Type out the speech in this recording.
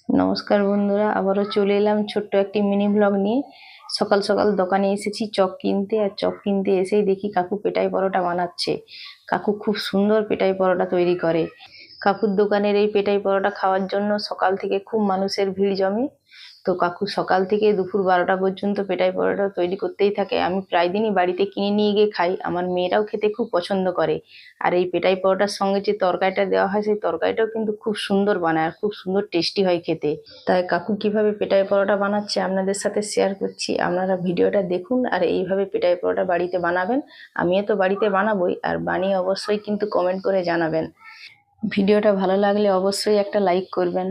নমস্কার বন্ধুরা, আবারও চলে এলাম ছোট্ট একটি মিনি ব্লগ নিয়ে। সকাল সকাল দোকানে এসেছি চপ কিনতে, আর চপ কিনতে এসেই দেখি কাকু পেটাই পরোটা বানাচ্ছে। কাকু খুব সুন্দর পেটাই পরোটা তৈরি করে। কাকুর দোকানের এই পেটাই পরোটা খাওয়ার জন্য সকাল থেকে খুব মানুষের ভিড় জমে। তো কাকু সকাল থেকে দুপুর 12টা পর্যন্ত পেটাই পরোটা তৈরি করতেই থাকে। আমি প্রায় দিনই বাড়িতে কিনে নিয়ে গিয়ে খাই, আমার মেয়েরাও খেতে খুব পছন্দ করে। আর এই পেটাই পরোটার সঙ্গে যে তরকারিটা দেওয়া হয়, সেই তরকারিটাও কিন্তু খুব সুন্দর বানায় আর খুব সুন্দর টেস্টি হয় খেতে। তাই কাকু কিভাবে পেটাই পরোটা বানাচ্ছে আপনাদের সাথে শেয়ার করছি, আপনারা ভিডিওটা দেখুন আর এইভাবে পেটাই পরোটা বাড়িতে বানাবেন। আমিও তো বাড়িতে বানাবোই, আর বানিয়ে অবশ্যই কিন্তু কমেন্ট করে জানাবেন। ভিডিওটা ভালো লাগলে অবশ্যই একটা লাইক করবেন।